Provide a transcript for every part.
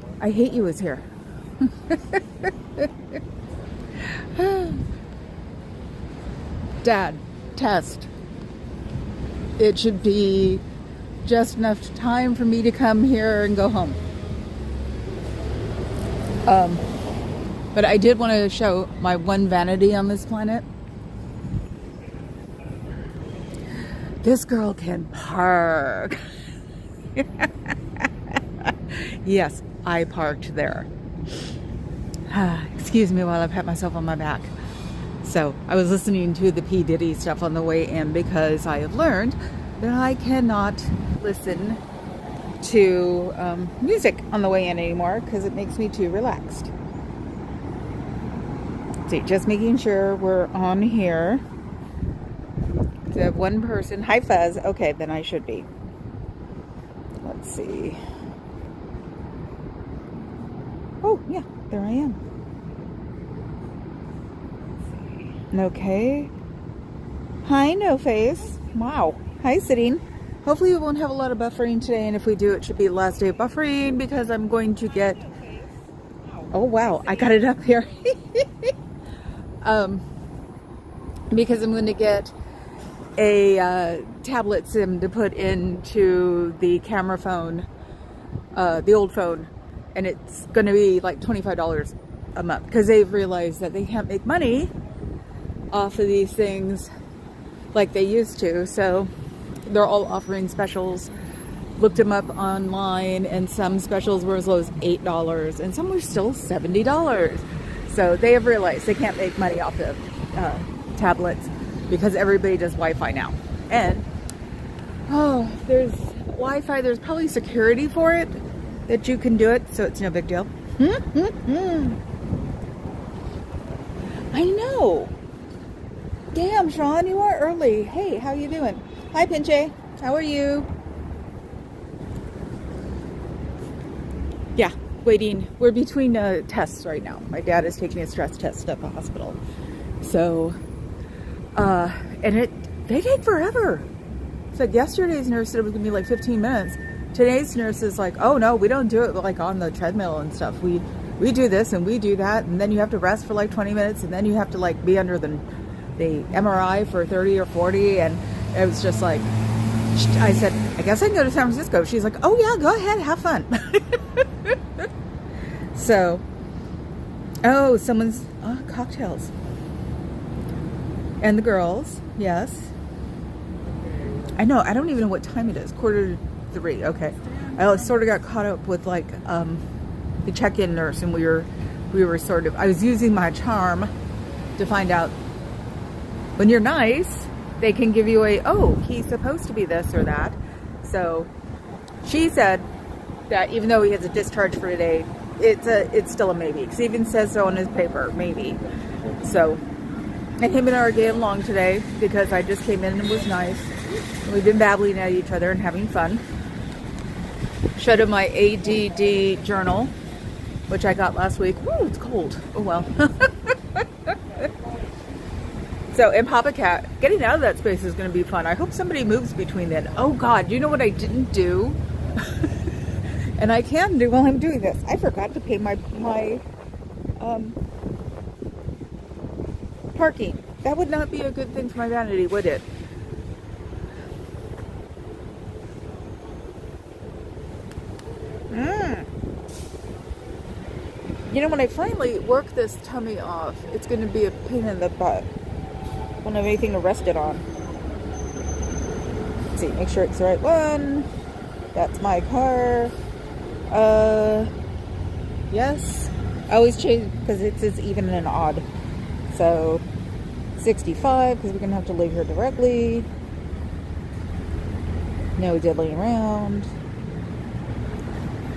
Oh, I hate you is here. Dad, test. It should be just enough time for me to come here and go home. But I did want to show my one vanity on this planet. This girl can park. Yes, I parked there. Excuse me while I pat myself on my back. So I was listening to the P. Diddy stuff on the way in because I have learned that I cannot listen to music on the way in anymore because it makes me too relaxed. See, just making sure we're on here. So I have one person. Hi, Fuzz. Okay, then I should be. Let's see. Oh, yeah, there I am. Okay. Hi, No Face. Wow. Hi, Sitting. Hopefully we won't have a lot of buffering today, and if we do, it should be the last day of buffering because I'm going to get... Oh, wow. I got it up here. Because I'm going to get a tablet SIM to put into the camera phone, the old phone, and it's going to be like $25 a month because they've realized that they can't make money off of these things like they used to, so they're all offering specials. Looked them up online, and some specials were as low as $8 and some were still $70. So they have realized they can't make money off of tablets because everybody does Wi-Fi now. And oh, there's Wi-Fi, there's probably security for it that you can do it, so it's no big deal. I know. Damn, Sean, you are early. Hey, how you doing? Hi, Pinche. How are you? Yeah, waiting. We're between tests right now. My dad is taking a stress test at the hospital. So, and they take forever. Said yesterday's nurse said it was gonna be like 15 minutes. Today's nurse is like, oh no, we don't do it like on the treadmill and stuff. We do this and we do that, and then you have to rest for like 20 minutes, and then you have to like be under the MRI for 30 or 40, and it was just like, I said, I guess I can go to San Francisco. She's like, oh yeah, go ahead, have fun. So, oh, someone's cocktails. And the girls, yes. I know, I don't even know what time it is. 2:45, okay. I sort of got caught up with like the check-in nurse, and we were sort of, I was using my charm to find out when you're nice, they can give you oh, he's supposed to be this or that. So she said that even though he has a discharge for today, it's still a maybe. Because he even says so on his paper, maybe. So, and him and I are getting along today because I just came in and was nice. And we've been babbling at each other and having fun. Showed him my ADD journal, which I got last week. Woo, it's cold. Oh well. So, and Papa Cat, getting out of that space is going to be fun. I hope somebody moves between then. Oh God, you know what I didn't do? And I can do while I'm doing this. I forgot to pay my parking. That would not be a good thing for my vanity, would it? You know, when I finally work this tummy off, it's going to be a pain in the butt. Won't have anything to rest it on. Let's see, make sure it's the right one. That's my car. Yes. I always change because it's even and odd. So 65 because we're gonna have to leave here directly. No diddling around.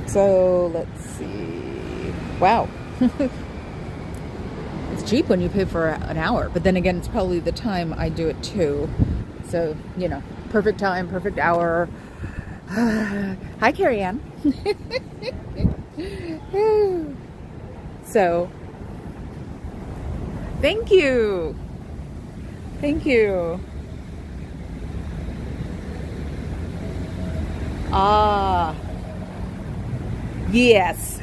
So let's see. Wow. It's cheap when you pay for an hour, but then again, it's probably the time I do it too. So, you know, perfect time, perfect hour. Hi, Carrie Ann. So, thank you. Thank you. Ah. Yes.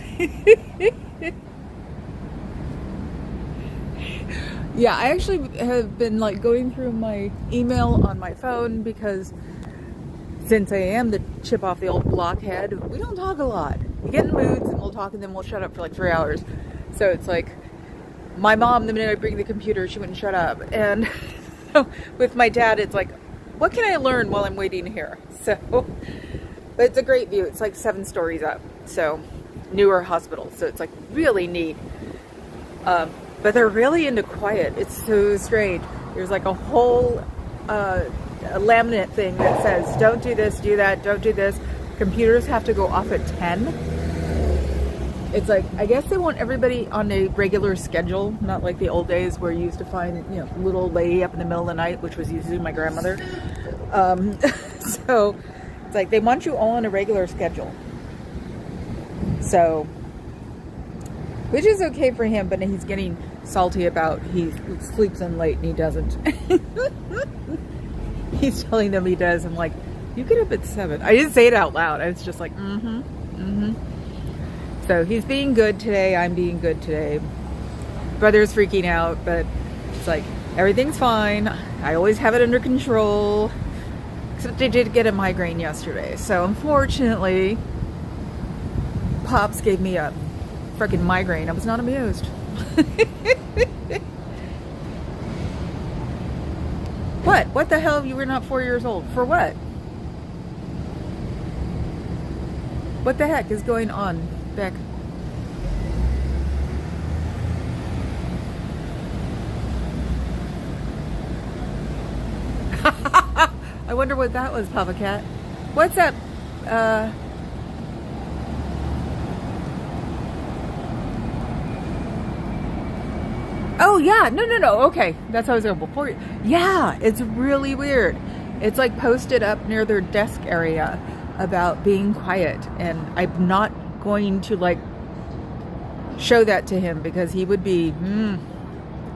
Yeah, I actually have been like going through my email on my phone because since I am the chip off the old blockhead, we don't talk a lot. We get in moods and we'll talk and then we'll shut up for like 3 hours. So it's like my mom, the minute I bring the computer, she wouldn't shut up. And with my dad, it's like, what can I learn while I'm waiting here? So, but it's a great view. It's like 7 stories up. So, newer hospital. So it's like really neat. But they're really into quiet. It's so strange. There's like a whole a laminate thing that says, don't do this, do that, don't do this. Computers have to go off at 10. It's like, I guess they want everybody on a regular schedule, not like the old days where you used to find, you know, little old lady up in the middle of the night, which was usually my grandmother. So it's like they want you all on a regular schedule. So, which is okay for him, but he's getting salty about he sleeps in late and he doesn't. He's telling them he does. I'm like, you get up at 7. I didn't say it out loud. I was just like, So he's being good today. I'm being good today. Brother's freaking out, but it's like, everything's fine. I always have it under control. Except I did get a migraine yesterday. So unfortunately, Pops gave me a freaking migraine. I was not amused. What? What the hell? You were not 4 years old. For what? What the heck is going on, Beck? I wonder what that was, Papa Cat. What's up? Oh yeah, no. Okay, that's how I was going before. Yeah, it's really weird. It's like posted up near their desk area about being quiet, and I'm not going to like show that to him because he would be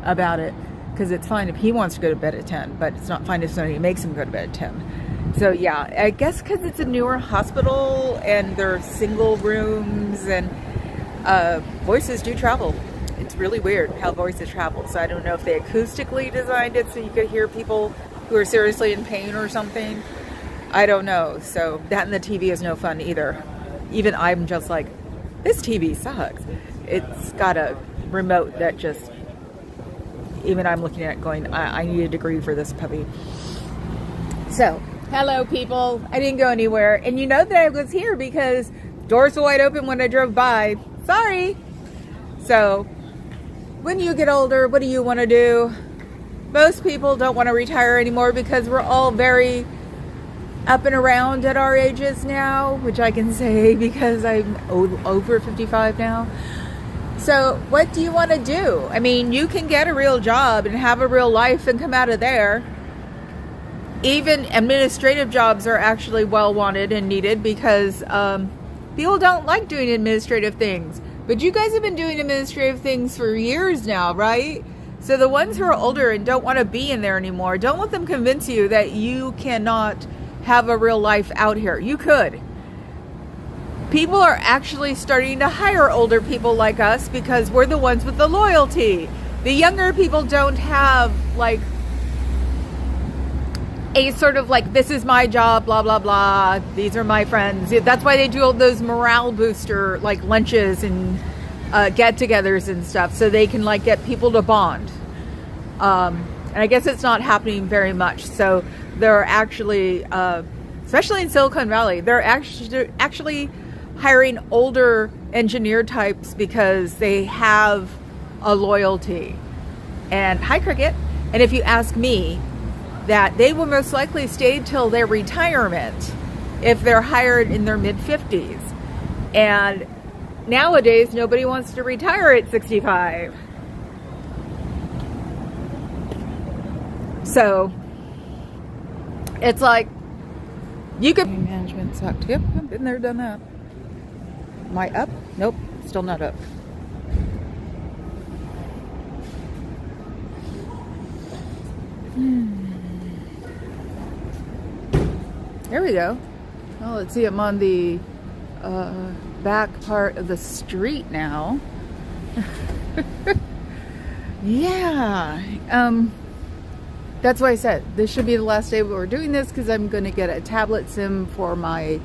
about it. Because it's fine if he wants to go to bed at 10, but it's not fine if somebody makes him go to bed at 10. So yeah, I guess because it's a newer hospital and they're single rooms and voices do travel. It's really weird how voices travel. So I don't know if they acoustically designed it so you could hear people who are seriously in pain or something. I don't know. So that and the TV is no fun either. Even I'm just like, this TV sucks. It's got a remote that just, even I'm looking at it going, I need a degree for this puppy. So, hello people. I didn't go anywhere. And you know that I was here because doors were wide open when I drove by. Sorry. So, when you get older, what do you want to do? Most people don't want to retire anymore because we're all very up and around at our ages now, which I can say because I'm over 55 now. So what do you want to do? I mean, you can get a real job and have a real life and come out of there. Even administrative jobs are actually well wanted and needed because people don't like doing administrative things. But you guys have been doing administrative things for years now, right? So the ones who are older and don't want to be in there anymore, don't let them convince you that you cannot have a real life out here. You could. People are actually starting to hire older people like us because we're the ones with the loyalty. The younger people don't have like a sort of like, this is my job, blah, blah, blah. These are my friends. That's why they do all those morale booster like lunches and get-togethers and stuff so they can like get people to bond. And I guess it's not happening very much. So they're actually, especially in Silicon Valley, they're actually hiring older engineer types because they have a loyalty. And hi, Cricket. And if you ask me, that they will most likely stay till their retirement if they're hired in their mid-50s. And nowadays, nobody wants to retire at 65. So, it's like, you could... Management sucked. Yep, I've been there, done that. Am I up? Nope, still not up. There we go. Well, let's see, I'm on the back part of the street now. Yeah. That's why I said this should be the last day we're doing this, because I'm going to get a tablet SIM for my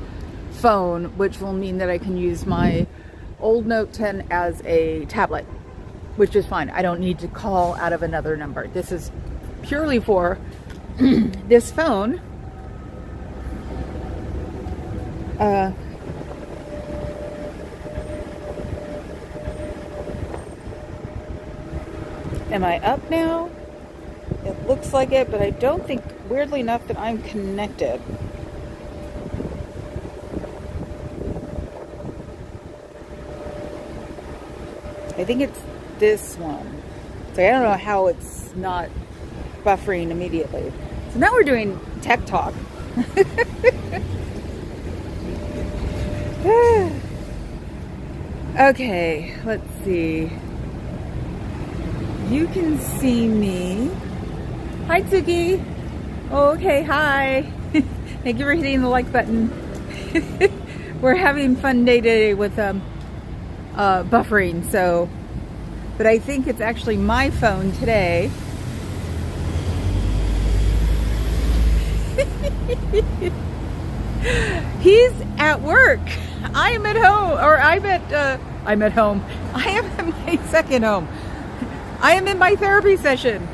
phone, which will mean that I can use my old Note 10 as a tablet, which is fine. I don't need to call out of another number. This is purely for this phone. Am I up now? It looks like it, but I don't think, weirdly enough, that I'm connected. I think it's this one. So I don't know how it's not buffering immediately. So now we're doing tech talk. Okay, let's see. You can see me. Hi, Tsuki. Oh, okay, hi. Thank you for hitting the like button. We're having fun day today with buffering, so, but I think it's actually my phone today. He's at work. I am at home, or I'm at home. I am at my second home. I am in my therapy session.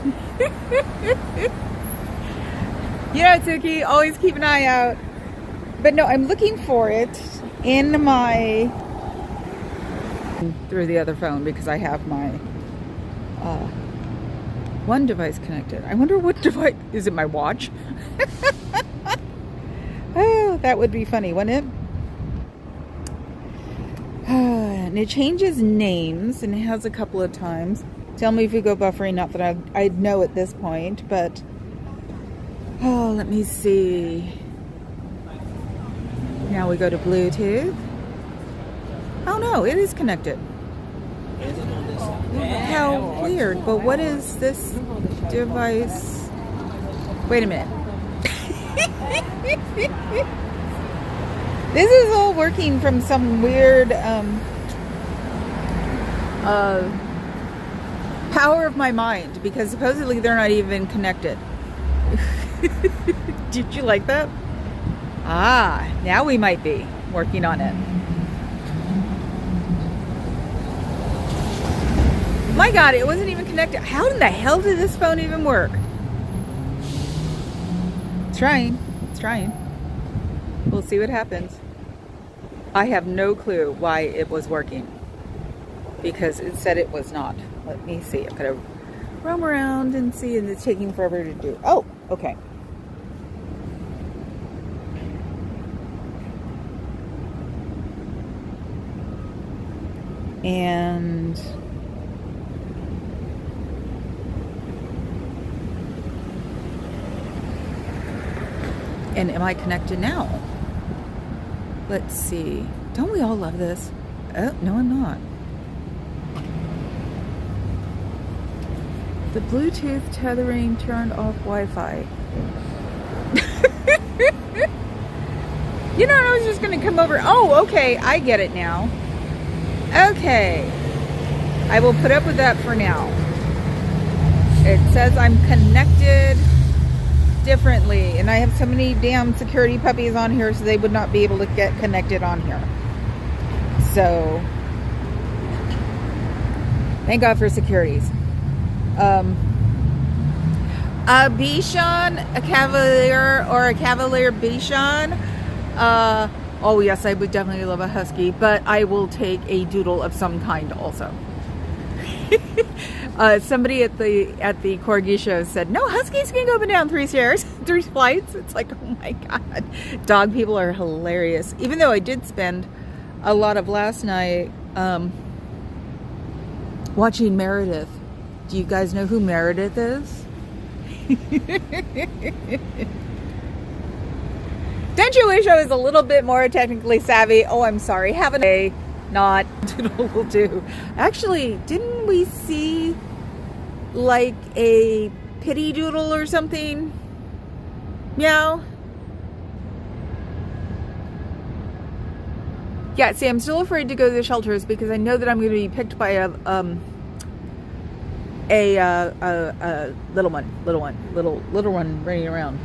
Yeah, Tsuki, always keep an eye out. But no, I'm looking for it in my, through the other phone, because I have my one device connected. I wonder what device, is it my watch? Oh, that would be funny, wouldn't it? And it changes names, and it has a couple of times. Tell me if you go buffering, not that I'd know at this point, but oh, let me see. Now we go to Bluetooth. Oh no, it is connected. How weird, but what is this device? Wait a minute. This is all working from some weird power of my mind, because supposedly they're not even connected. Did you like that? Ah, now we might be working on it. My God, it wasn't even connected. How in the hell did this phone even work? It's trying. It's trying. We'll see what happens. I have no clue why it was working, because it said it was not. Let me see. I'm going to roam around and see, and it's taking forever to do. Oh, okay. And am I connected now? Let's see. Don't we all love this? Oh, no, I'm not. The Bluetooth tethering turned off Wi-Fi. You know, I was just going to come over. Oh, okay. I get it now. Okay. I will put up with that for now. It says I'm connected differently, and I have so many damn security puppies on here, so they would not be able to get connected on here. So, thank God for securities. A Bichon, a Cavalier, or a Cavalier Bichon. Oh yes, I would definitely love a Husky, but I will take a Doodle of some kind also. Somebody at the Corgi show said, no, Huskies can go up and down 3 stairs, 3 flights. It's like, oh my God. Dog people are hilarious. Even though I did spend a lot of last night watching Meredith. Do you guys know who Meredith is? Don't you wish I was a little bit more technically savvy? Oh, I'm sorry. Have a day. Not. Doodle will do. Actually, didn't we see like a pity doodle or something? Meow. Yeah, see, I'm still afraid to go to the shelters because I know that I'm going to be picked by a little one running around.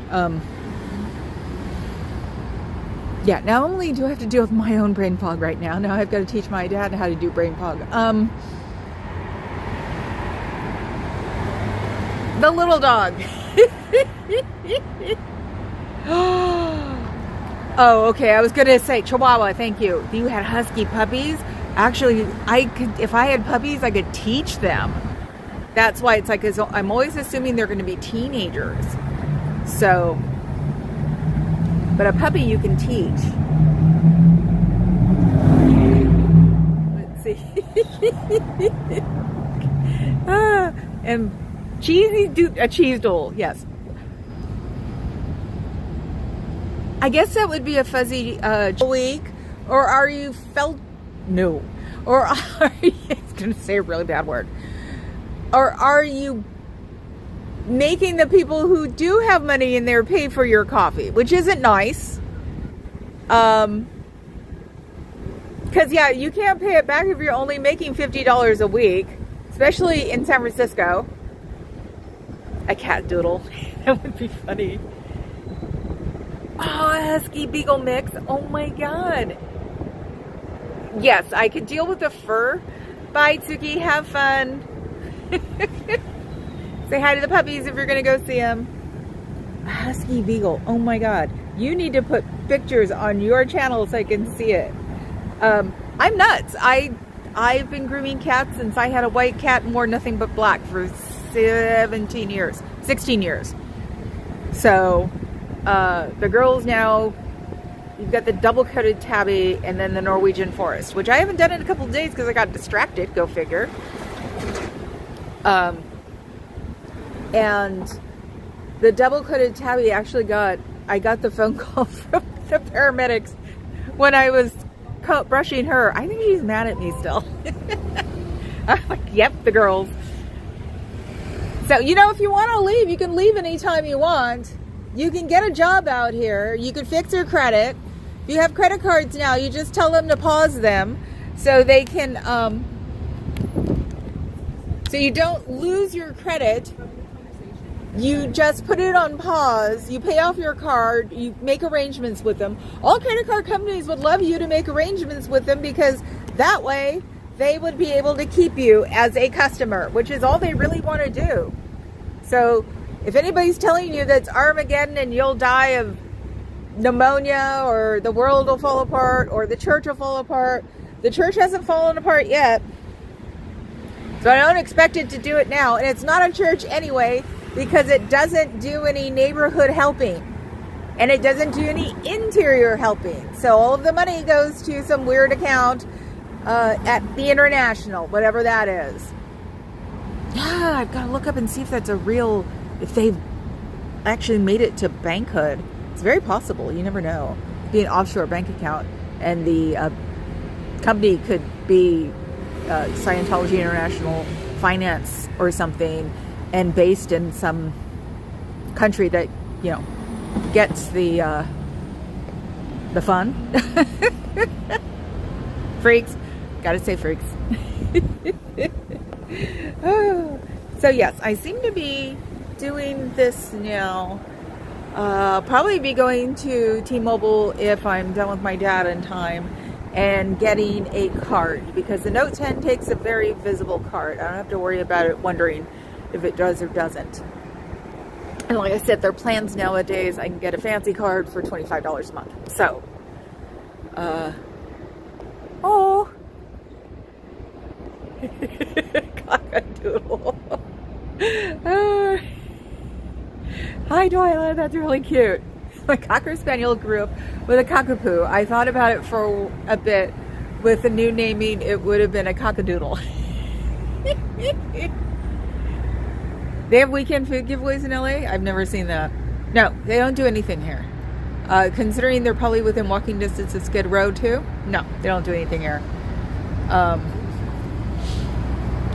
Yeah, not only do I have to deal with my own brain fog right now, now I've got to teach my dad how to do brain fog. The little dog. Oh, okay. I was going to say Chihuahua. Thank you. You had husky puppies. Actually, I could, if I had puppies, I could teach them. That's why it's like, I'm always assuming they're going to be teenagers. So, but a puppy you can teach. Let's see. And a cheese doll. Yes. I guess that would be a fuzzy week. Or are you no. Or are you, it's going to say a really bad word. Or are you making the people who do have money in there pay for your coffee, which isn't nice. Because, yeah, you can't pay it back if you're only making $50 a week, especially in San Francisco. A cat doodle. That would be funny. Oh, a husky beagle mix. Oh my god. Yes, I could deal with the fur. Bye, Tsuki. Have fun. Say hi to the puppies if you're going to go see them. A husky beagle. Oh my god. You need to put pictures on your channel so I can see it. I'm nuts. I've been grooming cats since I had a white cat and wore nothing but black for 16 years. So, the girls now, you've got the double-coated tabby and then the Norwegian forest, which I haven't done in a couple of days because I got distracted, go figure. And the double-coated tabby actually I got the phone call from the paramedics when I was brushing her. I think he's mad at me still. I'm like, yep, the girls. So, if you want to leave, you can leave anytime you want. You can get a job out here. You can fix your credit. If you have credit cards now, you just tell them to pause them so they can, so you don't lose your credit. You just put it on pause. You pay off your card. You make arrangements with them. All credit card companies would love you to make arrangements with them because that way they would be able to keep you as a customer, which is all they really want to do. So if anybody's telling you that's Armageddon and you'll die of pneumonia or the world will fall apart or the church will fall apart, the church hasn't fallen apart yet. So I don't expect it to do it now. And it's not a church anyway because it doesn't do any neighborhood helping. And it doesn't do any interior helping. So all of the money goes to some weird account at the International, whatever that is. Yeah, I've got to look up and see if that's if they've actually made it to bankhood. It's very possible. You never know. It'd be an offshore bank account. And the company could be Scientology International Finance or something and based in some country that, gets the fun. Freaks. Gotta say freaks. Oh. So yes, I seem to be doing this now. Probably be going to T-Mobile if I'm done with my dad in time and getting a card because the Note 10 takes a very visible card. I don't have to worry about it wondering if it does or doesn't. And like I said, their plans nowadays, I can get a fancy card for $25 a month. So, oh. Cockadoodle. Hi, Dwyla. That's really cute. My Cocker Spaniel grew up with a cockapoo. I thought about it for a bit. With the new naming, it would have been a cockadoodle. They have weekend food giveaways in LA? I've never seen that. No, they don't do anything here. Considering they're probably within walking distance of Skid Row too. No, they don't do anything here.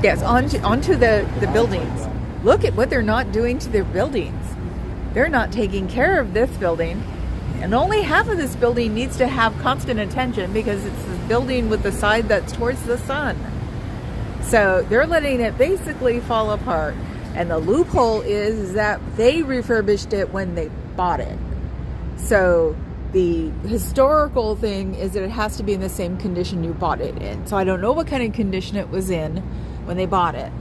Yes, onto the buildings. Look at what they're not doing to their buildings. They're not taking care of this building. And only half of this building needs to have constant attention because it's the building with the side that's towards the sun. So they're letting it basically fall apart. And the loophole is that they refurbished it when they bought it. So the historical thing is that it has to be in the same condition you bought it in. So I don't know what kind of condition it was in when they bought it.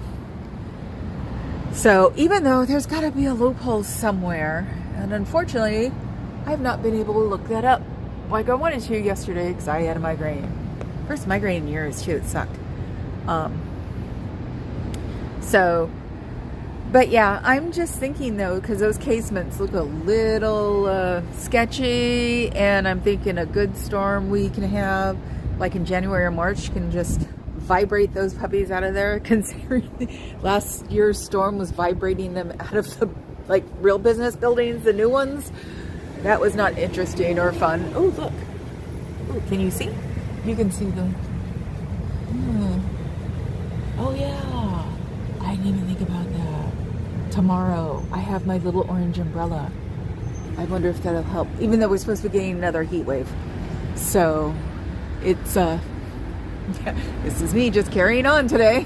So even though there's got to be a loophole somewhere, and unfortunately, I've not been able to look that up like I wanted to yesterday because I had a migraine. First migraine in years too, it sucked. But yeah, I'm just thinking though, because those casements look a little sketchy, and I'm thinking a good storm we can have, like in January or March, can just vibrate those puppies out of there, considering last year's storm was vibrating them out of the like real business buildings, the new ones. That was not interesting or fun. Oh, look. Ooh, can you see? You can see them. Oh yeah. I didn't even think about that. Tomorrow, I have my little orange umbrella. I wonder if that'll help, even though we're supposed to be getting another heat wave. So, it's, this is me just carrying on today.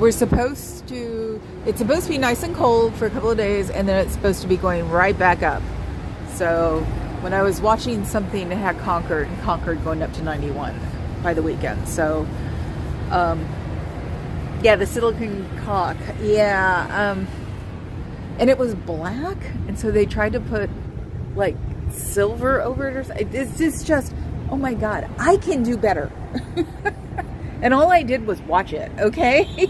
It's supposed to be nice and cold for a couple of days, and then it's supposed to be going right back up. So, when I was watching something, it had Concord going up to 91 by the weekend. So, yeah, the silicon cock. Yeah. And it was black. And so they tried to put like silver over it or something. It's just, oh my God, I can do better. And all I did was watch it. Okay.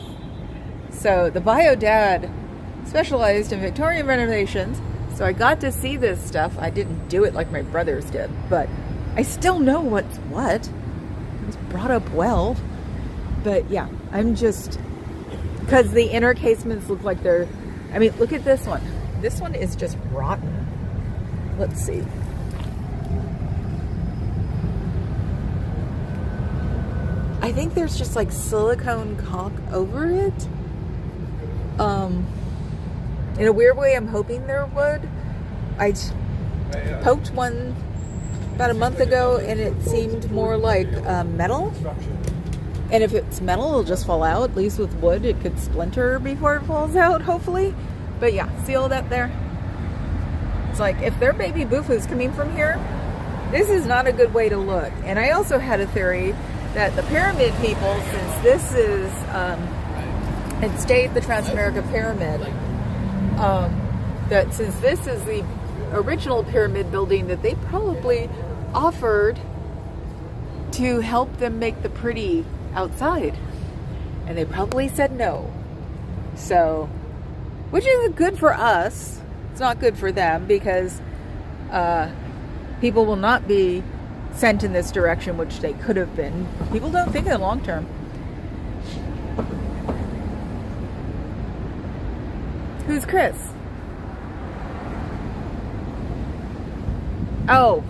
So the bio dad specialized in Victorian renovations. So I got to see this stuff. I didn't do it like my brothers did, but I still know what's what. I was brought up well. But yeah, I'm just, because the inner casements look like they're, I mean, look at this one. This one is just rotten. Let's see. I think there's just like silicone caulk over it. In a weird way, I'm hoping there would. I poked one about a month ago and it seemed more like metal. And if it's metal, it'll just fall out. At least with wood, it could splinter before it falls out, hopefully. But yeah, see all that there? It's like, if their baby boofu's coming from here, this is not a good way to look. And I also had a theory that the pyramid people, since this is, it stayed the Transamerica Pyramid, that since this is the original pyramid building, that they probably offered to help them make the pretty outside, and they probably said no. So, which is good for us. It's not good for them, because people will not be sent in this direction, which they could have been. People don't think in the long term. Who's Chris? Oh,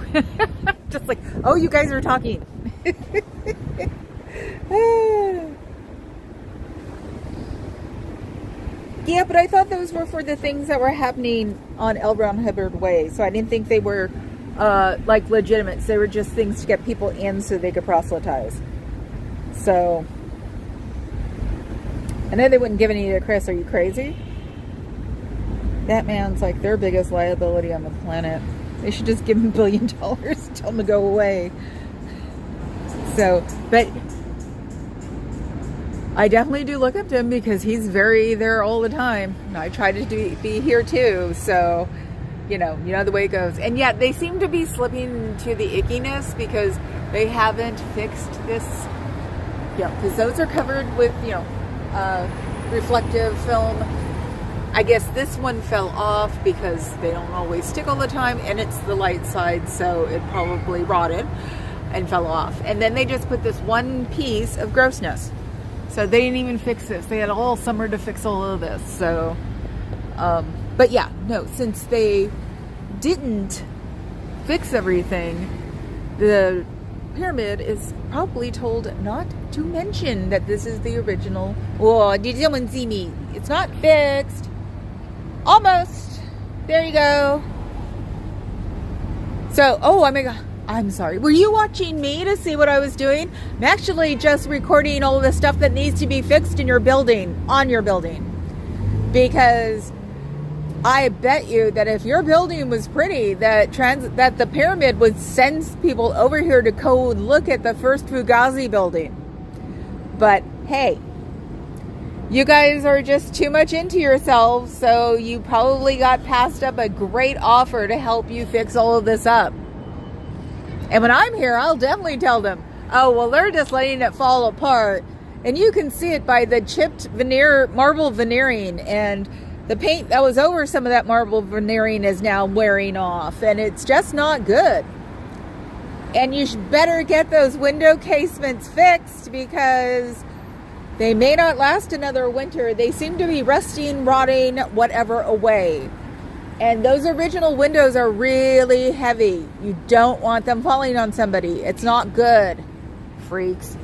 just like, oh, you guys are talking. Yeah, but I thought those were for the things that were happening on L. Ron Hubbard Way, so I didn't think they were like legitimate. They were just things to get people in so they could proselytize. So, and then they wouldn't give any to Chris. Are you crazy? That man's like their biggest liability on the planet. They should just give him $1 billion, tell him to go away. So, but I definitely do look up to him because he's very there all the time. And I try to be here too. So, you know the way it goes. And yet they seem to be slipping into the ickiness because they haven't fixed this. Yeah, because those are covered with, reflective film. I guess this one fell off because they don't always stick all the time, and it's the light side, so it probably rotted and fell off. And then they just put this one piece of grossness. So they didn't even fix this. They had all summer to fix all of this. So, but yeah, no, since they didn't fix everything, the pyramid is probably told not to mention that this is the original. Oh, did someone see me? It's not fixed. Almost. There you go. So, oh, I'm sorry. Were you watching me to see what I was doing? I'm actually just recording all the stuff that needs to be fixed in your building, on your building. Because I bet you that if your building was pretty, that the pyramid would send people over here to go look at the first Fugazi building. But hey, you guys are just too much into yourselves, so you probably got passed up a great offer to help you fix all of this up. And when I'm here, I'll definitely tell them, oh, well, they're just letting it fall apart. And you can see it by the chipped marble veneering, and the paint that was over some of that marble veneering is now wearing off, and it's just not good. And you better get those window casements fixed, because they may not last another winter. They seem to be rusting, rotting, whatever away. And those original windows are really heavy. You don't want them falling on somebody. It's not good, freaks.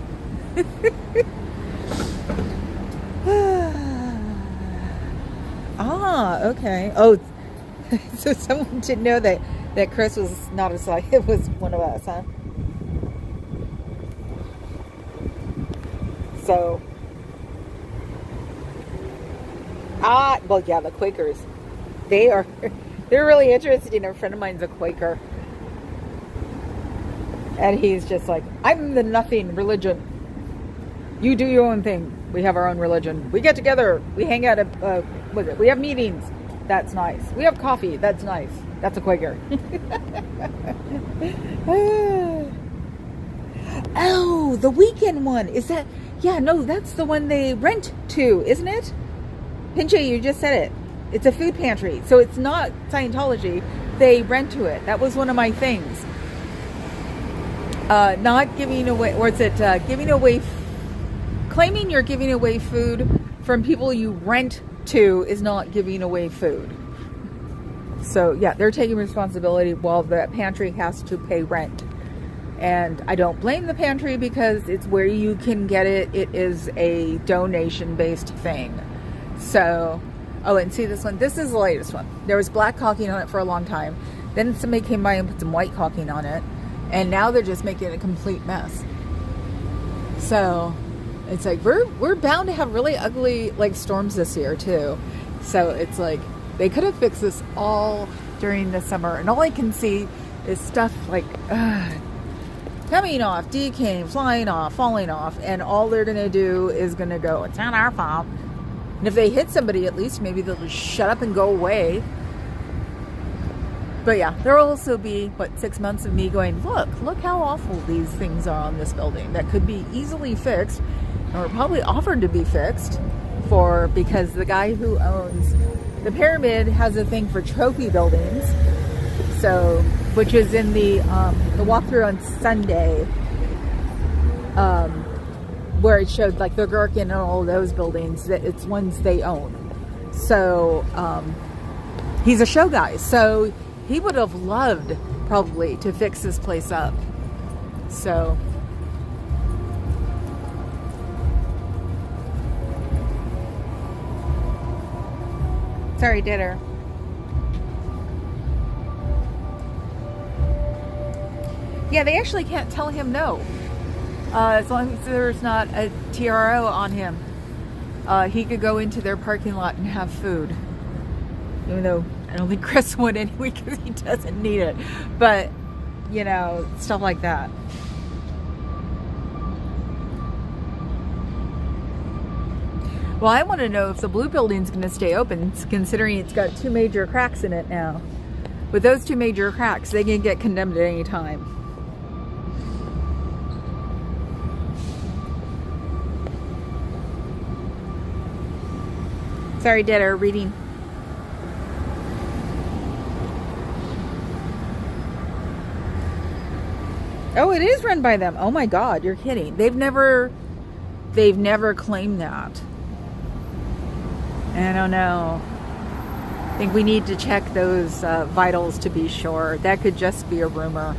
Ah, okay. Oh, so someone didn't know that Chris was not a psychic. It was one of us, huh? So, well, yeah, the Quakers. They're really interesting. A friend of mine's a Quaker. And he's just like, I'm the nothing religion. You do your own thing. We have our own religion. We get together. We hang out at, we have meetings. That's nice. We have coffee. That's nice. That's a Quaker. Oh, the weekend one. Is that? Yeah, no, that's the one they rent to, isn't it? Pinche, you just said it. It's a food pantry. So it's not Scientology. They rent to it. That was one of my things. Not giving away, or is it giving away, claiming you're giving away food from people you rent to is not giving away food. So yeah, they're taking responsibility while the pantry has to pay rent. And I don't blame the pantry, because it's where you can get it. It is a donation-based thing. So, oh, and see this one? This is the latest one. There was black caulking on it for a long time. Then somebody came by and put some white caulking on it. And now they're just making it a complete mess. So, it's like, we're bound to have really ugly, like, storms this year, too. So, it's like, they could have fixed this all during the summer. And all I can see is stuff like, coming off, decaying, flying off, falling off. And all they're going to do is going to go, it's not our fault. And if they hit somebody, at least maybe they'll just shut up and go away. But yeah, there will also be, 6 months of me going, look how awful these things are on this building that could be easily fixed, or probably offered to be fixed, because the guy who owns the pyramid has a thing for trophy buildings. So, which is in the walkthrough on Sunday, where it showed like the Gherkin and all those buildings, that it's ones they own. So, he's a show guy. So, he would have loved probably to fix this place up. So, sorry, Dinner. Yeah, they actually can't tell him no. As long as there's not a TRO on him. He could go into their parking lot and have food. Even though I don't think Chris would anyway, because he doesn't need it. But, you know, stuff like that. Well, I want to know if the blue building's going to stay open, considering it's got 2 major cracks in it now. With those 2 major cracks, they can get condemned at any time. Sorry, Deader, reading. Oh, it is run by them. Oh my God, you're kidding. They've never claimed that. I don't know. I think we need to check those vitals to be sure. That could just be a rumor,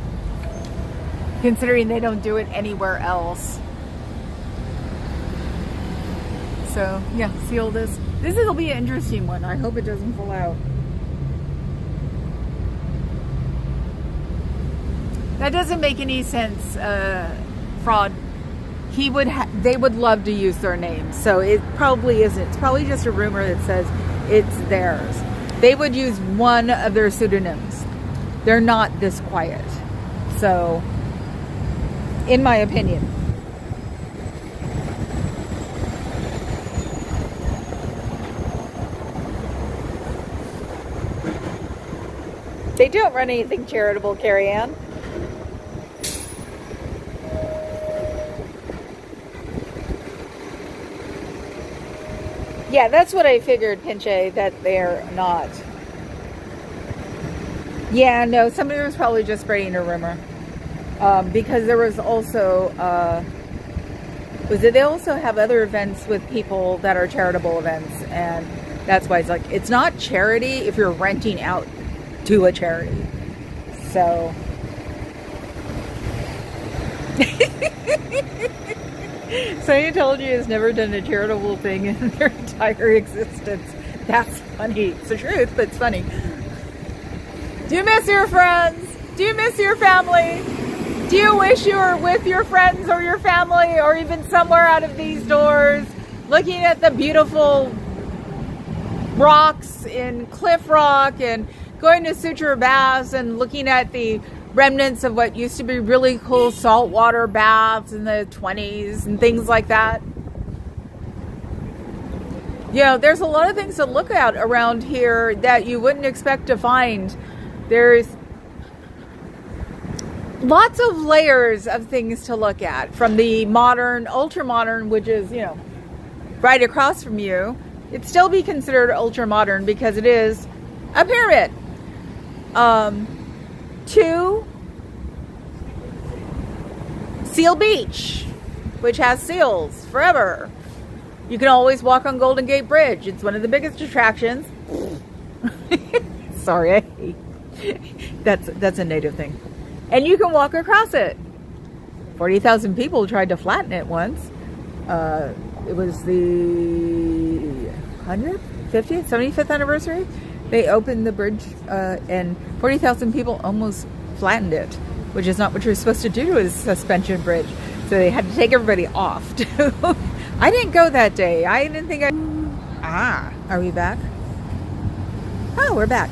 considering they don't do it anywhere else. So yeah, see all this. This will be an interesting one. I hope it doesn't fall out. That doesn't make any sense, fraud. They would love to use their name, so it probably isn't. It's probably just a rumor that says it's theirs. They would use one of their pseudonyms. They're not this quiet. So, in my opinion. They don't run anything charitable, Carrie Ann. Yeah, that's what I figured, Pinche, that they're not. Yeah, no, somebody was probably just spreading a rumor. Because there was also, they also have other events with people that are charitable events. And that's why it's like, it's not charity if you're renting out to a charity. So. Scientology has never done a charitable thing in their entire existence. That's funny. It's the truth, but it's funny. Do you miss your friends? Do you miss your family? Do you wish you were with your friends or your family or even somewhere out of these doors looking at the beautiful rocks in Cliff Rock and going to suture baths and looking at the remnants of what used to be really cool saltwater baths in the 20s and things like that? You know, there's a lot of things to look at around here that you wouldn't expect to find. There's lots of layers of things to look at, from the modern, ultra modern, which is, you know, right across from you. It'd still be considered ultra modern because it is a pyramid. To Seal Beach, which has seals forever. You can always walk on Golden Gate Bridge. It's one of the biggest attractions. Sorry, that's a native thing. And you can walk across it. 40,000 people tried to flatten it once. It was the 100th, 50th, 75th anniversary. They opened the bridge and 40,000 people almost flattened it, which is not what you're supposed to do to a suspension bridge. So they had to take everybody off. I didn't go that day. I didn't think are we back? Oh, we're back.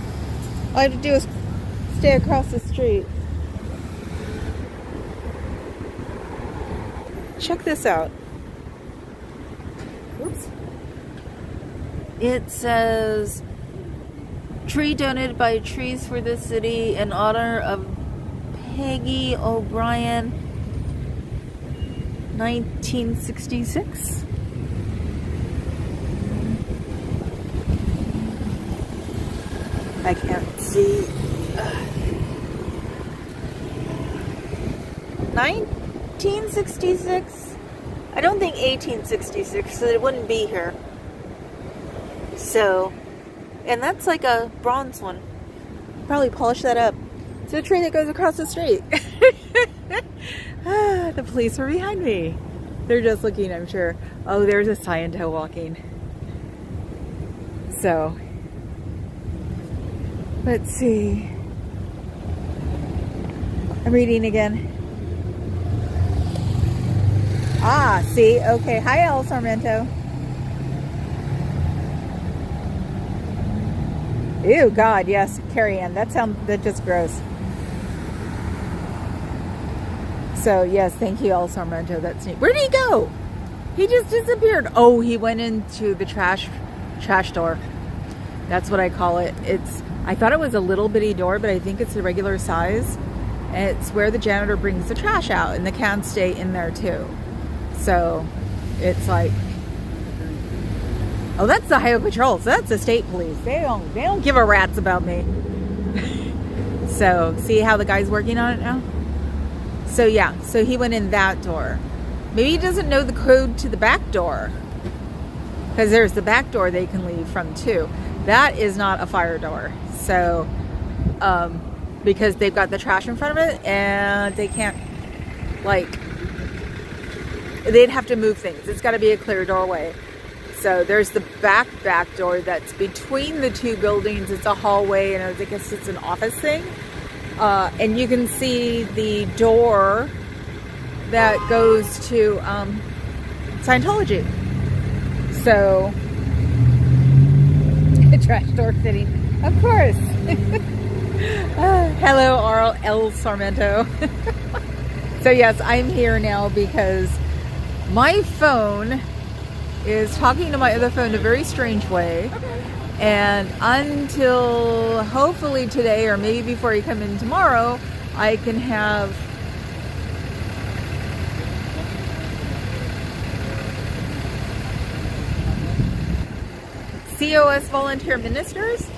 All I have to do is stay across the street. Check this out. Oops. It says, tree donated by Trees for the City in honor of Peggy O'Brien, 1966. I can't see. 1966? I don't think 1866, so it wouldn't be here. So, and that's like a bronze one. Probably polish that up. It's a tree that goes across the street. The police were behind me. They're just looking, I'm sure. Oh, there's a Scientology walking. So, let's see. I'm reading again. Ah, see? Okay. Hi, El Sarmento. Ew, God, yes. Carrie Ann. That just gross. So, yes, thank you, El Sarmento. That's neat. Where did he go? He just disappeared. Oh, he went into the trash door. That's what I call it. I thought it was a little bitty door, but I think it's a regular size. And it's where the janitor brings the trash out, and the cans stay in there too. So it's like, oh, that's the Highway Patrol. So that's the state police. They don't give a rat's about me. So see how the guy's working on it now? So yeah, so he went in that door. Maybe he doesn't know the code to the back door, because there's the back door they can leave from too. That is not a fire door. So, because they've got the trash in front of it and they can't, like, they'd have to move things. It's got to be a clear doorway. So there's the back door that's between the two buildings. It's a hallway, and I guess it's an office thing. And you can see the door that goes to Scientology. So, trash door fitting, of course. Hello, El Sarmento. So yes, I'm here now because my phone is talking to my other phone in a very strange way. And until hopefully today, or maybe before you come in tomorrow, I can have COS volunteer ministers.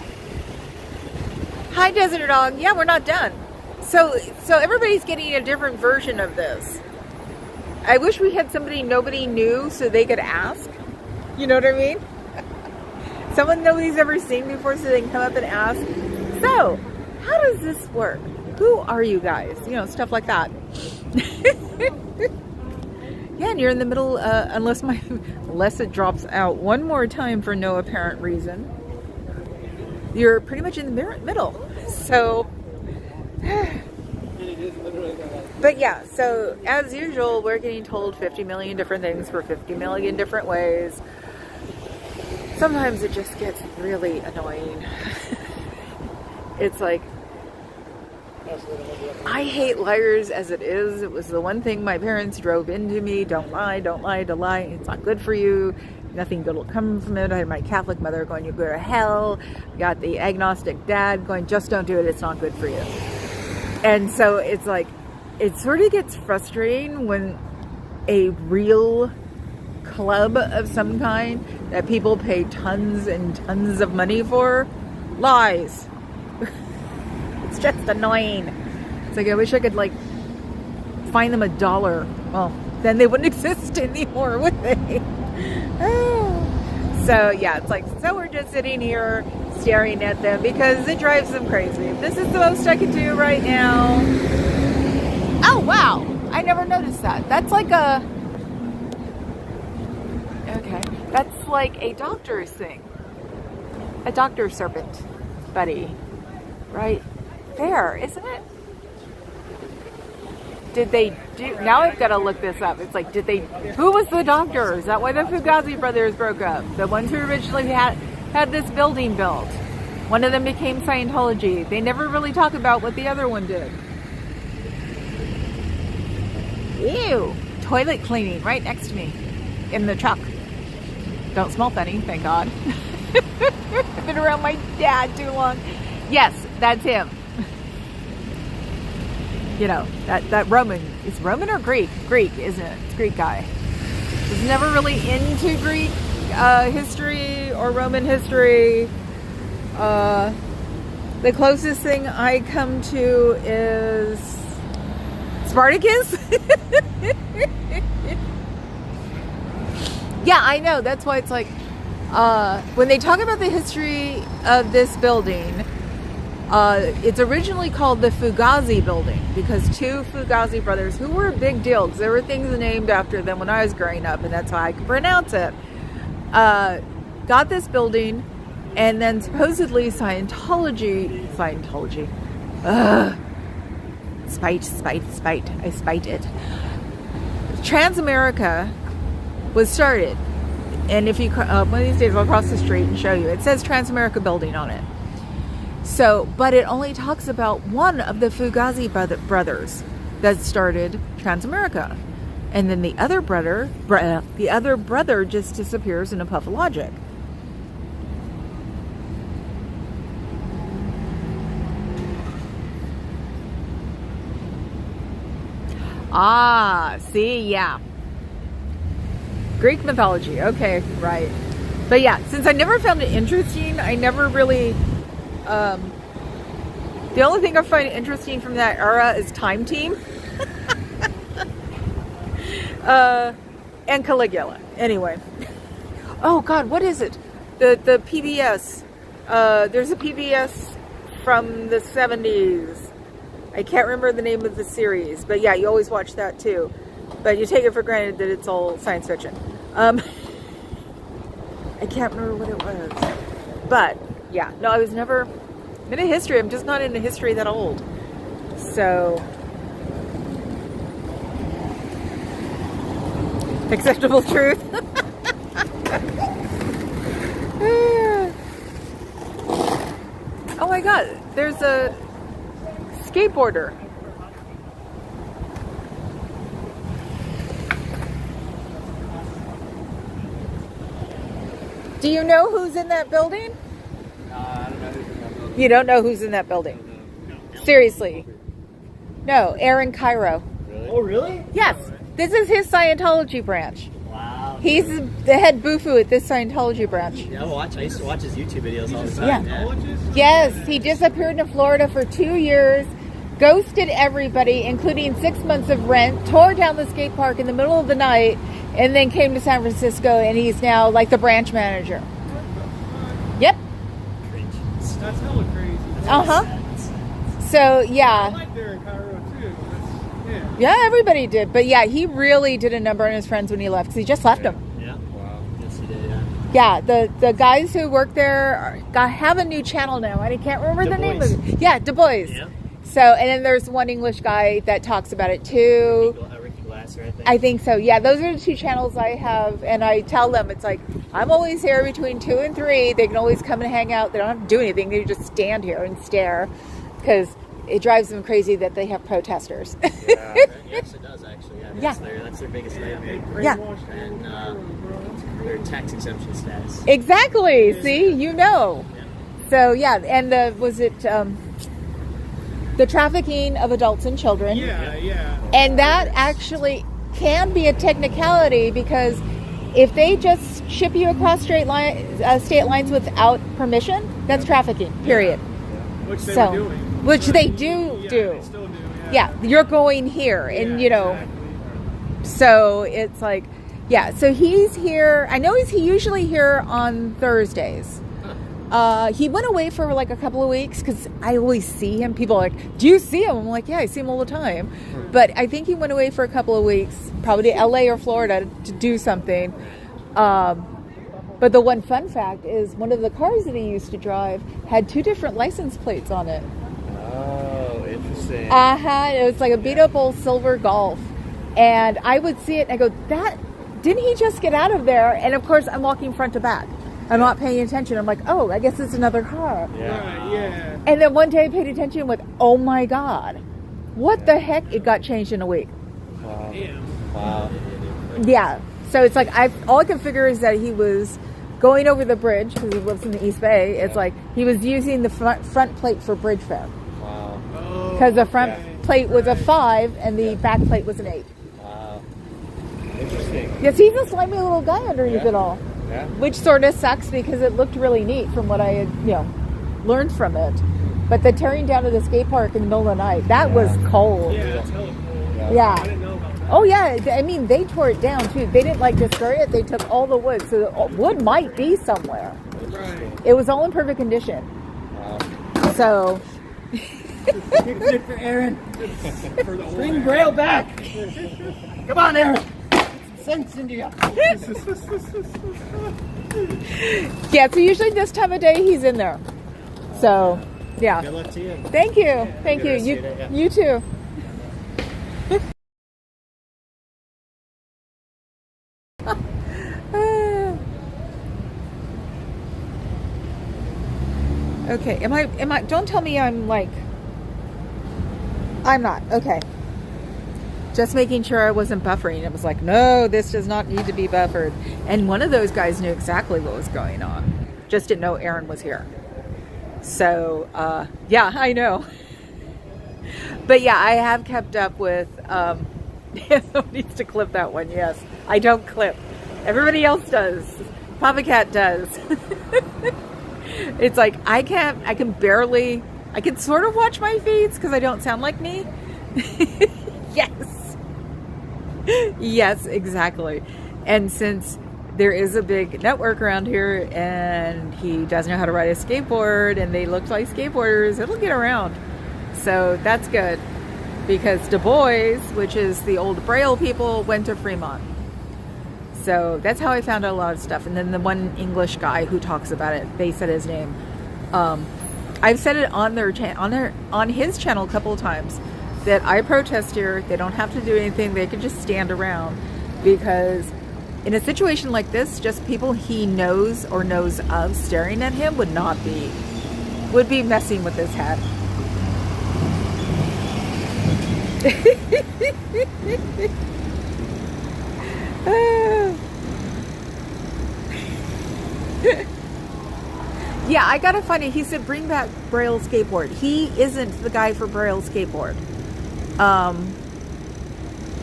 Hi, Desert Dog. Yeah, we're not done. So everybody's getting a different version of this. I wish we had somebody nobody knew so they could ask. You know what I mean? Someone nobody's ever seen before so they can come up and ask, so, how does this work? Who are you guys? You know, stuff like that. Yeah, and you're in the middle, unless it drops out one more time for no apparent reason. You're pretty much in the middle. So, but yeah, so as usual, we're getting told 50 million different things for 50 million different ways. Sometimes it just gets really annoying. It's like, I hate liars as it is. It was the one thing my parents drove into me. Don't lie, don't lie, don't lie. It's not good for you. Nothing good will come from it. I had my Catholic mother going, you go to hell. I got the agnostic dad going, just don't do it. It's not good for you. And so it's like, it sort of gets frustrating when a real club of some kind that people pay tons and tons of money for lies. It's just annoying. It's like, I wish I could like find them $1. Well, then they wouldn't exist anymore, would they? So yeah, it's like, so we're just sitting here staring at them because it drives them crazy. This is the most I can do right now. Oh wow, I never noticed that. That's like a, okay, that's like a doctor's thing. A doctor serpent buddy. Right there, isn't it? Did they do, now I've got to look this up. It's like, who was the doctor? Is that why the Fugazi brothers broke up? The ones who originally had this building built. One of them became Scientology. They never really talk about what the other one did. Ew. Toilet cleaning right next to me in the truck. Don't smell funny, thank God. I've been around my dad too long. Yes, that's him. You know, that Roman, is Roman or Greek? Greek, isn't it? It's a Greek guy. Was never really into Greek history or Roman history. The closest thing I come to is Spartacus. Yeah, I know. That's why it's like, when they talk about the history of this building, it's originally called the Fugazi building because two Fugazi brothers, who were a big deal because there were things named after them when I was growing up, and that's how I could pronounce it, got this building, and then supposedly Scientology, spite, I spite it. Transamerica was started, and if you, one of these days I'll cross the street and show you, it says Transamerica building on it. So, but it only talks about one of the Fugazi brothers that started Transamerica. And then the other brother just disappears in a puff of logic. Ah, see, yeah. Greek mythology, okay, right. But yeah, since I never found it interesting, I never really... the only thing I find interesting from that era is Time Team. And Caligula. Anyway. Oh God, what is it? The PBS. There's a PBS from the 70s. I can't remember the name of the series, but yeah, you always watch that too. But you take it for granted that it's all science fiction. I can't remember what it was. But yeah, no, I was never... I'm into history. I'm just not into history that old. So, acceptable truth. Oh my God, there's a skateboarder. Do you know who's in that building? I don't know who's in that building. You don't know who's in that building? Seriously. No, Aaron Cairo. Really? Oh, really? Yes, this is his Scientology branch. Wow. He's the head bufu at this Scientology branch. Yeah, I used to watch his YouTube videos all the time. Yeah. Yes, he disappeared in Florida for 2 years, ghosted everybody, including 6 months of rent, tore down the skate park in the middle of the night, and then came to San Francisco, and he's now like the branch manager. Yep. That's hella crazy. Uh-huh. So, yeah. I like there in Cairo too. Yeah, everybody did. But yeah, he really did a number on his friends when he left, because he just left them. Yeah. Wow. Yes, he did, yeah. Yeah, the guys who work there have a new channel now. I can't remember the name of it. Yeah, Du Bois. Yeah. So, and then there's one English guy that talks about it too. Ricky Glasser, I think. I think so. Yeah, those are the two channels I have, and I tell them, it's like, I'm always here between 2 and 3. They can always come and hang out. They don't have to do anything. They just stand here and stare, because it drives them crazy that they have protesters. Yeah, yes, it does actually. Yeah, that's their biggest nightmare. Yeah. And their tax exemption status. Exactly. See, you know. Yeah. So yeah, and the trafficking of adults and children. Yeah. And that actually can be a technicality, because if they just ship you across state lines without permission, that's trafficking. Period. Which they were doing. Which they do. Yeah, they still do. Yeah, you're going here, and you know. Exactly. So it's like, yeah. So he's here. I know he's usually here on Thursdays. He went away for like a couple of weeks, because I always see him. People are like, do you see him? I'm like, yeah, I see him all the time. But I think he went away for a couple of weeks, probably to LA or Florida to do something. But the one fun fact is, one of the cars that he used to drive had 2 different license plates on it. Oh, interesting. It was like a beat up old silver Golf. And I would see it and I go, didn't he just get out of there? And of course, I'm walking front to back. I'm not paying attention. I'm like, oh, I guess it's another car. Yeah. And then one day I paid attention and went, oh my God, what the heck? It got changed in a week. Wow. Damn. Wow. Yeah. So it's like, all I can figure is that he was going over the bridge, because he lives in the East Bay. It's like he was using the front plate for bridge fare. Wow. Because the front plate was a 5 and the back plate was an 8. Wow. Interesting. Yes, he's a slimy little guy underneath it all. Yeah. Which sort of sucks, because it looked really neat from what I had, learned from it. But the tearing down of the skate park in the middle of the night, that was cold. Yeah, it's hella cool. Yeah. I didn't know about that. Oh yeah, I mean, they tore it down too. They didn't like destroy it. They took all the wood, so the wood might be somewhere. Right. It was all in perfect condition. Wow. So Good for Aaron. Bring Braille back. Come on, Aaron. Get some sense into you. yeah, so usually this time of day he's in there. So yeah. Good luck to you. Thank you. Thank Good you. rest of your day, yeah. You too. Okay, am I, don't tell me I'm like, I'm not, okay. Just making sure I wasn't buffering. It was like, no, this does not need to be buffered. And one of those guys knew exactly what was going on. Just didn't know Aaron was here. So, yeah, I know. But yeah, I have kept up with, someone needs to clip that one, yes. I don't clip. Everybody else does. Papa Cat does. It's like, I can sort of watch my feeds because I don't sound like me. Yes. Yes, exactly. And since there is a big network around here and he does know how to ride a skateboard and they look like skateboarders, it'll get around. So that's good, because Du Bois, which is the old Braille people, went to Fremont. So that's how I found out a lot of stuff. And then the one English guy who talks about it, they said his name. I I've said it on their on his channel a couple of times that I protest here. They don't have to do anything. They could just stand around, because in a situation like this, just people he knows or knows of staring at him would be messing with his head. Yeah, I gotta find it. He said bring back Braille skateboard. He isn't the guy for Braille skateboard.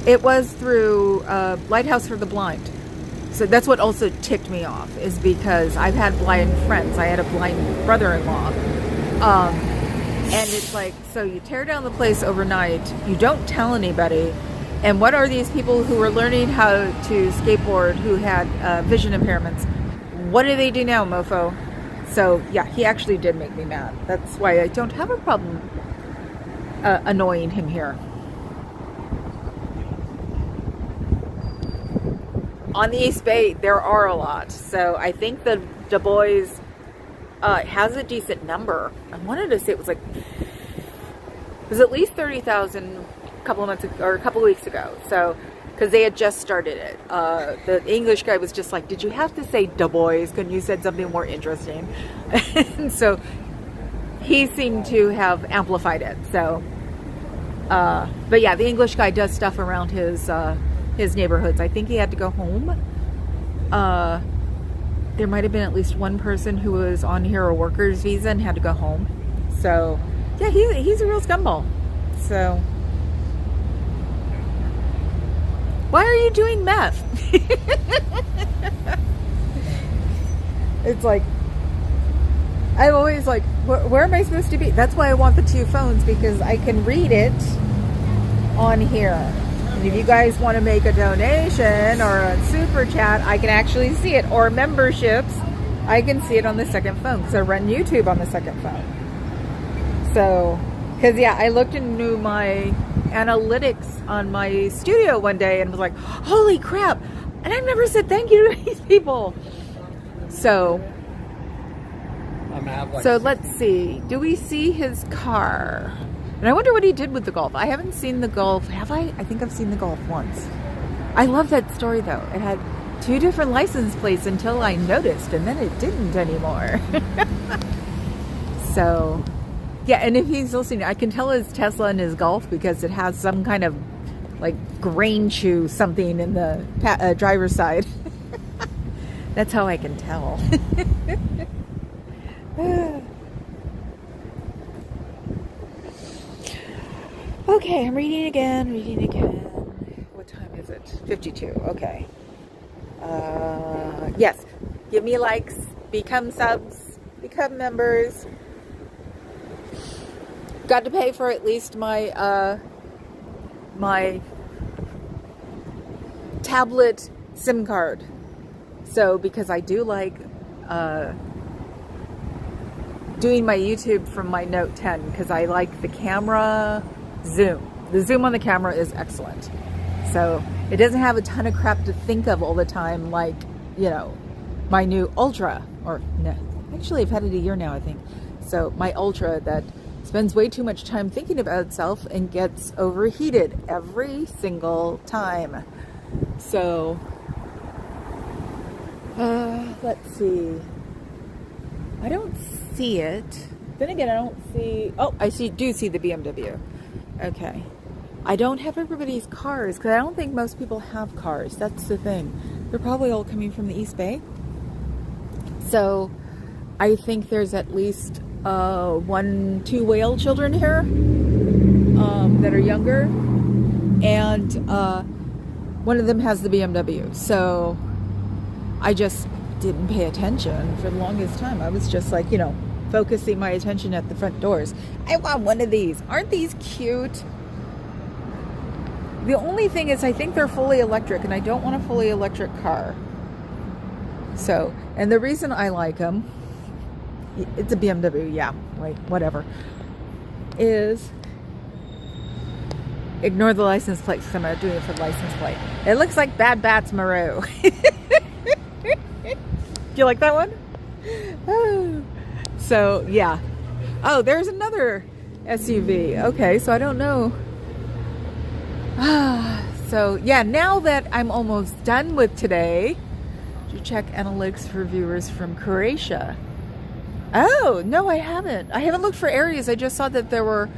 It was through Lighthouse for the Blind. So that's what also ticked me off, is because I've had blind friends. I had a blind brother-in-law. And it's like, so you tear down the place overnight, you don't tell anybody, and what are these people who are learning how to skateboard who had vision impairments? What do they do now, mofo? So yeah, he actually did make me mad. That's why I don't have a problem annoying him here. On the East Bay, there are a lot. So I think the Du Bois has a decent number. I wanted to say it was at least 30,000 a couple of months ago, or a couple of weeks ago. So, because they had just started it. The English guy was just like, did you have to say Du Bois? Couldn't you said something more interesting? And so he seemed to have amplified it. So, but yeah, the English guy does stuff around his neighborhoods. I think he had to go home. There might have been at least one person who was on here a worker's visa and had to go home. So yeah, he's a real scumball. So why are you doing meth? It's like, I'm always like, where am I supposed to be? That's why I want the two phones, because I can read it on here. And if you guys want to make a donation or a super chat, I can actually see it. Or memberships, I can see it on the second phone, because I run YouTube on the second phone. So, because yeah, I looked into my analytics on my studio one day and was like, holy crap, and I've never said thank you to these people. So let's see, do we see his car? And I wonder what he did with the Golf. I haven't seen the Golf. Have I? I think I've seen the Golf once. I love that story though. It had 2 different license plates until I noticed, and then it didn't anymore. So yeah, and if he's listening, I can tell his Tesla and his Golf because it has some kind of like grain chew something in the driver's side. That's how I can tell. Okay, I'm reading again. What time is it? 52. Okay. Yes. Give me likes, become subs, become members. Got to pay for at least my my tablet SIM card. So, because I do like doing my YouTube from my Note 10, because I like the camera zoom. The zoom on the camera is excellent. So it doesn't have a ton of crap to think of all the time, like, you know, my new Ultra, or no, actually I've had it a year now, I think. So my Ultra that spends way too much time thinking about itself and gets overheated every single time. So let's see. I don't see it. Then again, I don't see. Oh, do see the BMW. Okay. I don't have everybody's cars because I don't think most people have cars. That's the thing. They're probably all coming from the East Bay. So I think there's at least 1-2 whale children here that are younger, and one of them has the BMW. So I just didn't pay attention for the longest time. I was just like, you know, focusing my attention at the front doors. I want one of these. Aren't these cute? The only thing is I think they're fully electric, and I don't want a fully electric car. So, and the reason I like them, it's a BMW, yeah, like whatever, is, ignore the license plate because I'm not doing it for the license plate. It looks like Bad Bats Moreau. Do you like that one? Oh. So yeah, Oh, there's another SUV. Okay, so I don't know. So yeah, now that I'm almost done with today, do check analytics for viewers from Croatia. Oh, no, I haven't. I haven't looked for areas. I just saw that there were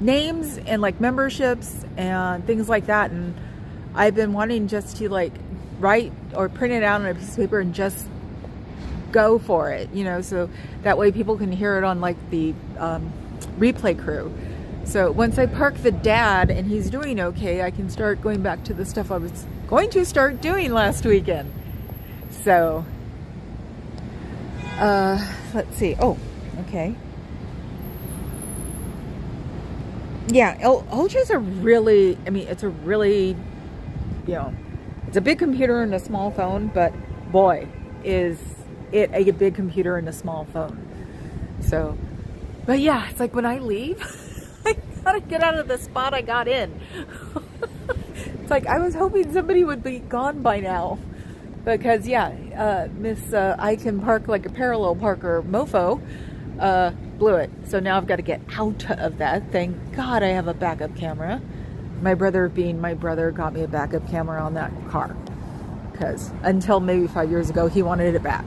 names and like memberships and things like that. And I've been wanting just to like write or print it out on a piece of paper and just go for it, you know, so that way people can hear it on like the replay crew. So once I park the dad and he's doing okay, I can start going back to the stuff I was going to start doing last weekend. So let's see. Oh, okay. Yeah, Ultra's a really, I mean, it's a really, you know, it's a big computer and a small phone, but boy, is it a big computer and a small phone. So, but yeah, it's like when I leave, I gotta get out of the spot I got in. It's like I was hoping somebody would be gone by now. Because yeah, Miss I can park like a parallel parker mofo blew it. So now I've got to get out of that. Thank God I have a backup camera. My brother, being my brother, got me a backup camera on that car. Because until maybe 5 years ago, he wanted it back.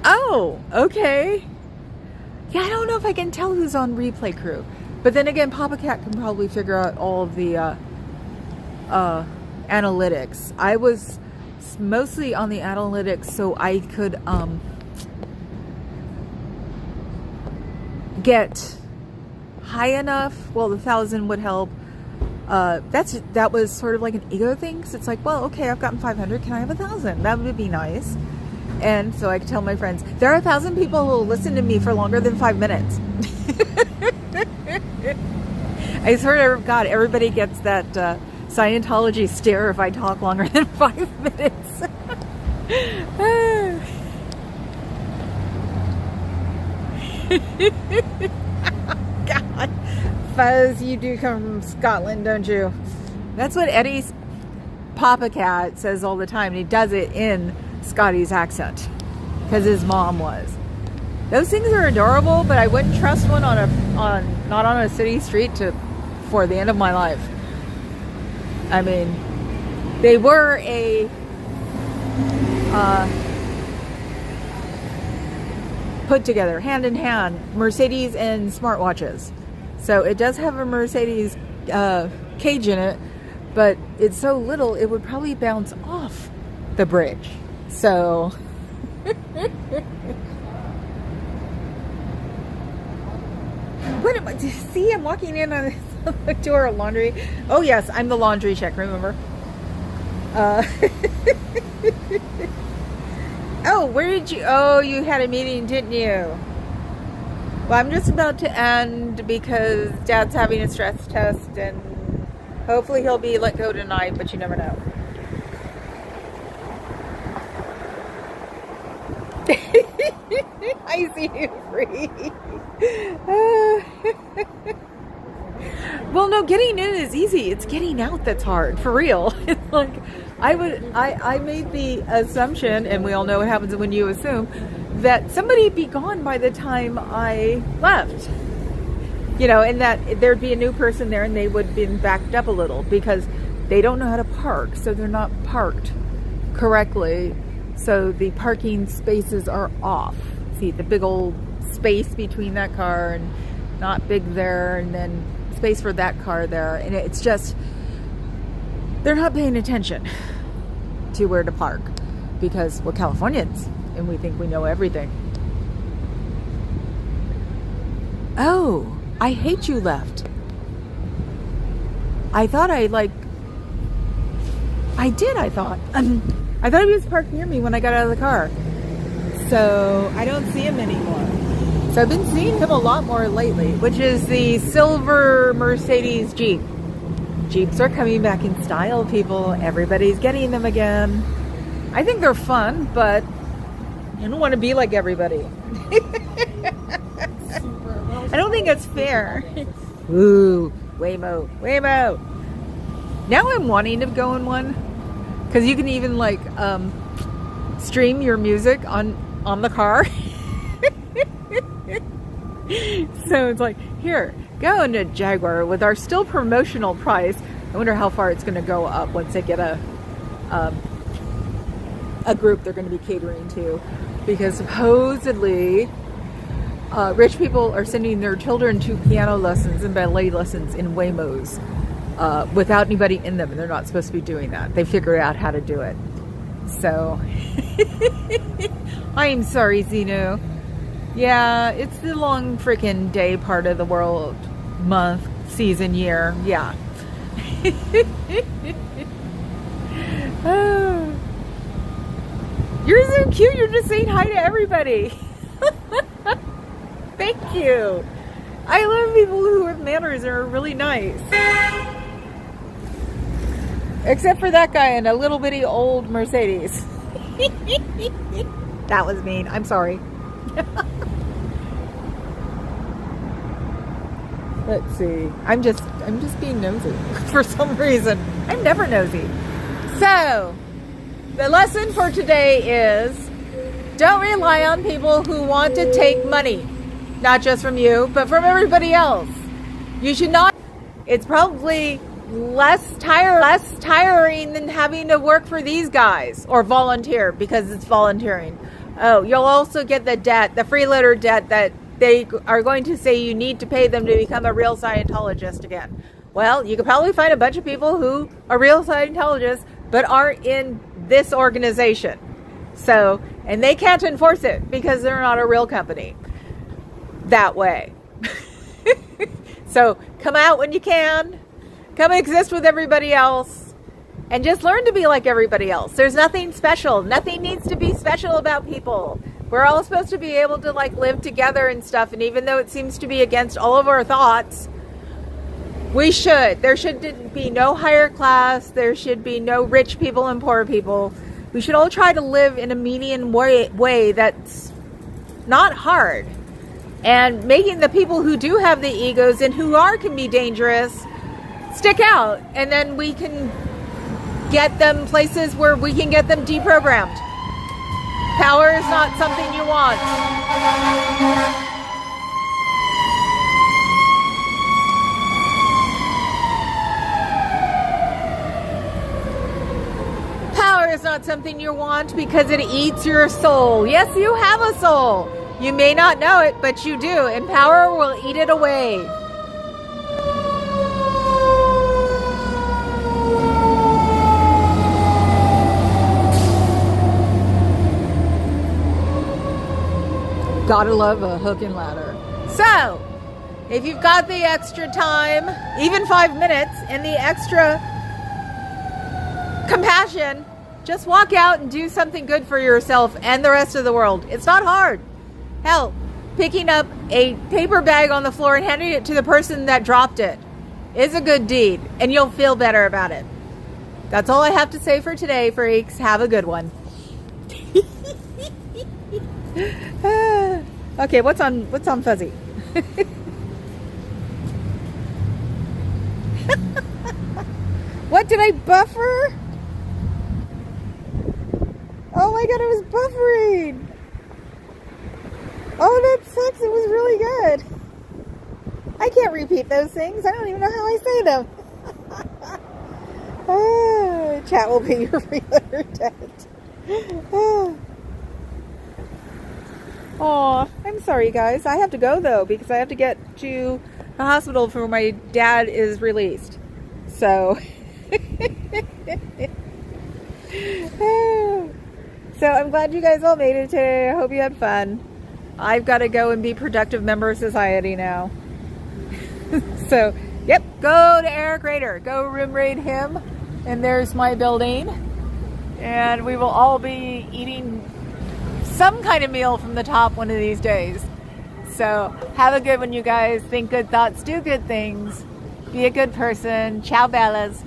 Oh, okay. Yeah, I don't know if I can tell who's on replay crew. But then again, Papa Cat can probably figure out all of the analytics. I was mostly on the analytics so I could get high enough. Well, the 1,000 would help. That was sort of like an ego thing. Cause it's like, well, okay, I've gotten 500. Can I have 1,000? That would be nice. And so I could tell my friends, there are 1,000 people who will listen to me for longer than 5 minutes. I swear to God, everybody gets that Scientology stare if I talk longer than 5 minutes. God, Fuzz, you do come from Scotland, don't you? That's what Eddie's Papa Cat says all the time. And he does it in Scotty's accent because his mom was. Those things are adorable, but I wouldn't trust one not on a city street for the end of my life. I mean, they were a put together, hand in hand, Mercedes and smartwatches. So it does have a Mercedes cage in it, but it's so little it would probably bounce off the bridge. So what am I? See, I'm walking in on the door of laundry. Oh yes, I'm the laundry check. Remember? Oh, where did you? Oh, you had a meeting, didn't you? Well, I'm just about to end because Dad's having a stress test, and hopefully he'll be let go tonight. But you never know. I see you free. Well, no, getting in is easy. It's getting out that's hard, for real. It's like I made the assumption, and we all know what happens when you assume, that somebody'd be gone by the time I left. You know, and that there'd be a new person there and they would have been backed up a little because they don't know how to park, so they're not parked correctly. So the parking spaces are off. See, the big old space between that car and not big there, and then space for that car there. And it's just, they're not paying attention to where to park because we're Californians and we think we know everything. Oh, I hate you left. I thought I thought he was parked near me when I got out of the car. So I don't see him anymore. So I've been seeing him a lot more lately, which is the silver Mercedes Jeep. Jeeps are coming back in style, people. Everybody's getting them again. I think they're fun, but I don't want to be like everybody. I don't think it's fair. Ooh, Waymo. Now I'm wanting to go in one. because you can even like stream your music on the car. So it's like, here, go into Jaguar with our still promotional price. I wonder how far it's going to go up once they get a group they're going to be catering to, because supposedly rich people are sending their children to piano lessons and ballet lessons in Waymos without anybody in them, and they're not supposed to be doing that. They figured out how to do it. So I'm sorry, Zeno. Yeah, it's the long freaking day part of the world, month, season, year. Yeah. Oh. You're so cute. You're just saying hi to everybody. Thank you. I love people who have manners and are really nice. Except for that guy in a little bitty old Mercedes. That was mean. I'm sorry. Let's see. I'm just being nosy for some reason. I'm never nosy. So, the lesson for today is don't rely on people who want to take money. Not just from you, but from everybody else. You should not. It's probably less tiring than having to work for these guys or volunteer, because it's volunteering. Oh, you'll also get the debt, the freeloader debt that they are going to say you need to pay them to become a real Scientologist again. Well, you could probably find a bunch of people who are real Scientologists but aren't in this organization. So, and they can't enforce it because they're not a real company that way. So come out when you can. Come exist with everybody else. And just learn to be like everybody else. There's nothing special. Nothing needs to be special about people. We're all supposed to be able to like live together and stuff. And even though it seems to be against all of our thoughts, we should. There should be no higher class. There should be no rich people and poor people. We should all try to live in a median way that's not hard. And making the people who do have the egos and who can be dangerous stick out. And then we can get them places where we can get them deprogrammed. Power is not something you want. Power is not something you want because it eats your soul. Yes, you have a soul. You may not know it, but you do. And power will eat it away. Gotta love a hook and ladder. So, if you've got the extra time, even 5 minutes, and the extra compassion, just walk out and do something good for yourself and the rest of the world. It's not hard. Hell, picking up a paper bag on the floor and handing it to the person that dropped it is a good deed, and you'll feel better about it. That's all I have to say for today, freaks. Have a good one. Okay, what's on Fuzzy? What, did I buffer? Oh my god, it was buffering. Oh, that sucks. It was really good. I can't repeat those things. I don't even know how I say them. Chat will be your regular debt. Oh, I'm sorry, guys. I have to go, though, because I have to get to the hospital for when my dad is released. So, so I'm glad you guys all made it today. I hope you had fun. I've got to go and be a productive member of society now. So, yep, go to Eric Rader. Go room raid him. And there's my building. And we will all be eating some kind of meal from the top one of these days. So have a good one, you guys. Think good thoughts, do good things. Be a good person. Ciao, Bellas.